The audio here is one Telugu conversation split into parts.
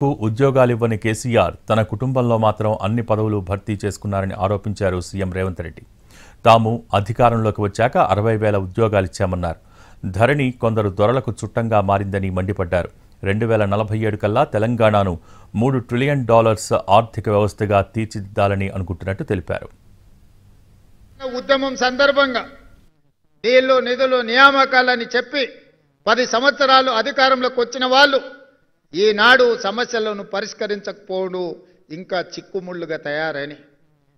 ఉద్యోగాలివ్వని కేసీఆర్ తన కుటుంబంలో మాత్రం అన్ని పదవులు భర్తీ చేసుకున్నారని ఆరోపించారు సీఎం రేవంత్ రెడ్డి. తాము అధికారంలోకి వచ్చాక 60,000 ఉద్యోగాలిచ్చామన్నారు. ధరణి కొందరు దొరలకు చుట్టంగా మారిందని మండిపడ్డారు. 2047 కల్లా తెలంగాణను $3 ట్రిలియన్ ఆర్థిక వ్యవస్థగా తీర్చిదిద్దాలని అనుకుంటున్నట్టు తెలిపారు. ఉద్యమం సందర్భంగా నీళ్లు నిధులు నియామకాలని చెప్పి 10 సంవత్సరాలు అధికారంలోకి వచ్చిన వాళ్ళు ఈనాడు సమస్యలను పరిష్కరించకపోవడం ఇంకా చిక్కుముళ్ళుగా తయారని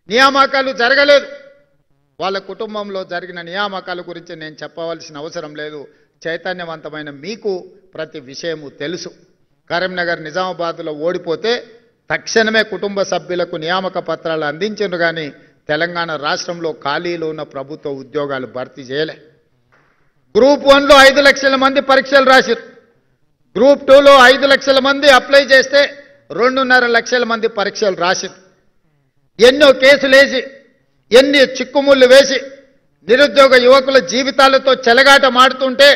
నియామకాలు జరగలేదు. వాళ్ళ కుటుంబంలో జరిగిన నియామకాల గురించి నేను చెప్పవలసిన అవసరం లేదు. చైతన్యవంతమైన మీకు ప్రతి విషయము తెలుసు. కరీంనగర్ నిజామాబాద్లో ఓడిపోతే తక్షణమే కుటుంబ సభ్యులకు నియామక పత్రాలు అందించారు, కానీ తెలంగాణ రాష్ట్రంలో ఖాళీలో ఉన్న ప్రభుత్వ ఉద్యోగాలు భర్తీ చేయలే. గ్రూప్ 1లో 5 లక్షల మంది పరీక్షలు రాశారు. గ్రూప్ 2లో 5 లక్షల మంది అప్లై చేస్తే 2.5 లక్షల మంది పరీక్షలు రాశారు. ఎన్నో కేసులు వేసి ఎన్ని చిక్కుముళ్ళు వేసి నిరుద్యోగ యువకుల జీవితాలతో చెలగాట మాడుతుంటే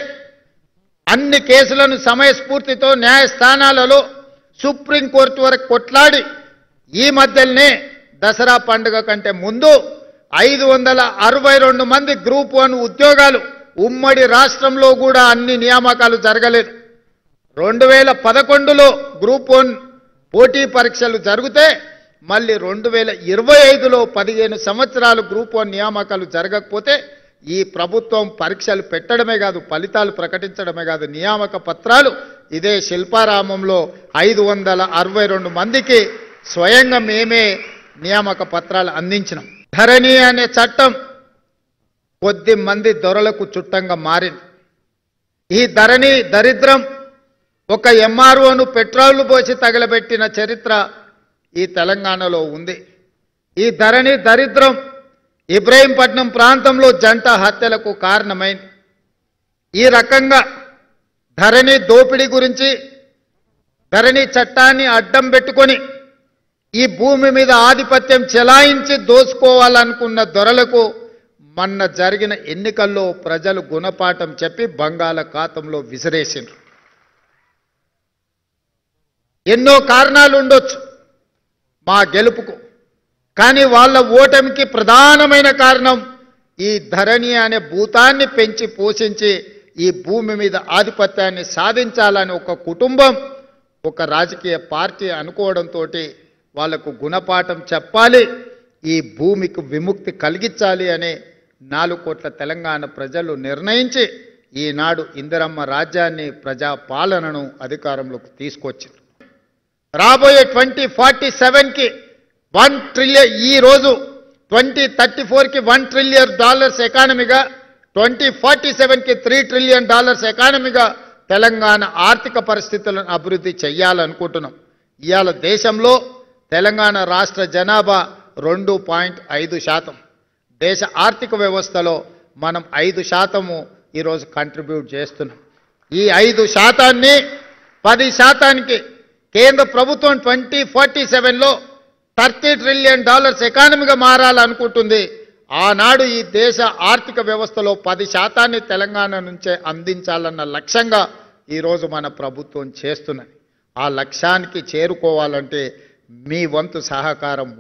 అన్ని కేసులను సమయస్ఫూర్తితో న్యాయస్థానాలలో సుప్రీంకోర్టు వరకు కొట్లాడి ఈ మధ్యలోనే దసరా పండుగ కంటే ముందు 562 మంది గ్రూప్ 1 ఉద్యోగాలు ఉమ్మడి రాష్ట్రంలో కూడా అన్ని నియామకాలు జరగలేదు. 2011లో గ్రూప్ 1 పోటీ పరీక్షలు జరిగితే మళ్ళీ 2025లో 15 సంవత్సరాలు గ్రూప్ 1 నియామకాలు జరగకపోతే ఈ ప్రభుత్వం పరీక్షలు పెట్టడమే కాదు, ఫలితాలు ప్రకటించడమే కాదు, నియామక పత్రాలు ఇదే శిల్పారామంలో 562 మందికి స్వయంగా మేమే నియామక పత్రాలు అందించినాం. ధరణి అనే చట్టం కొద్ది మంది దొరలకు చుట్టంగా మారింది. ఈ ధరణి దరిద్రం ఒక ఎంఆర్ఓను పెట్రోల్ పోసి తగలబెట్టిన చరిత్ర ఈ తెలంగాణలో ఉంది. ఈ ధరణి దరిద్రం ఇబ్రహీంపట్నం ప్రాంతంలో జంట హత్యలకు కారణమైంది. ఈ రకంగా ధరణి దోపిడీ గురించి ధరణి చట్టాన్ని అడ్డం పెట్టుకొని ఈ భూమి మీద ఆధిపత్యం చెలాయించి దోసుకోవాలనుకున్న దొరలకు మొన్న జరిగిన ఎన్నికల్లో ప్రజలు గుణపాఠం చెప్పి బంగాళాఖాతంలో విసిరేసిండ్రు. ఎన్నో కారణాలు ఉండొచ్చు మా గెలుపుకు, కానీ వాళ్ళ ఓటమికి ప్రధానమైన కారణం ఈ ధరణి అనే భూతాన్ని పెంచి పోషించి ఈ భూమి మీద ఆధిపత్యాన్ని సాధించాలని ఒక కుటుంబం ఒక రాజకీయ పార్టీ అనుకోవడంతో వాళ్లకు గుణపాఠం చెప్పాలి, ఈ భూమికి విముక్తి కలిగించాలి అని 4 కోట్ల తెలంగాణ ప్రజలు నిర్ణయించి ఈనాడు ఇందిరమ్మ రాజ్యాన్ని ప్రజాపాలనను అధికారంలోకి తీసుకొచ్చారు. రాబోయే 2047కి 1 ట్రిలియన్, ఈ రోజు 2034కి $1 ట్రిలియన్ ఎకానమీగా, 2047కి $3 ట్రిలియన్ ఎకానమీగా తెలంగాణ ఆర్థిక పరిస్థితులను అభివృద్ధి చేయాలనుకుంటున్నాం. ఇవాళ దేశంలో తెలంగాణ రాష్ట్ర జనాభా 2.5%. దేశ ఆర్థిక వ్యవస్థలో మనం 5% ఈరోజు కంట్రిబ్యూట్ చేస్తున్నాం. ఈ 5%ని 10%కి కేంద్ర ప్రభుత్వం 2047లో $30 ట్రిలియన్ ఎకానమీగా మారాలనుకుంటుంది. ఆనాడు ఈ దేశ ఆర్థిక వ్యవస్థలో 10%ని తెలంగాణ నుంచే అందించాలన్న లక్ష్యంగా ఈరోజు మన ప్రభుత్వం చేస్తున్నది. ఆ లక్ష్యానికి చేరుకోవాలంటే మీ వంతు సహకారం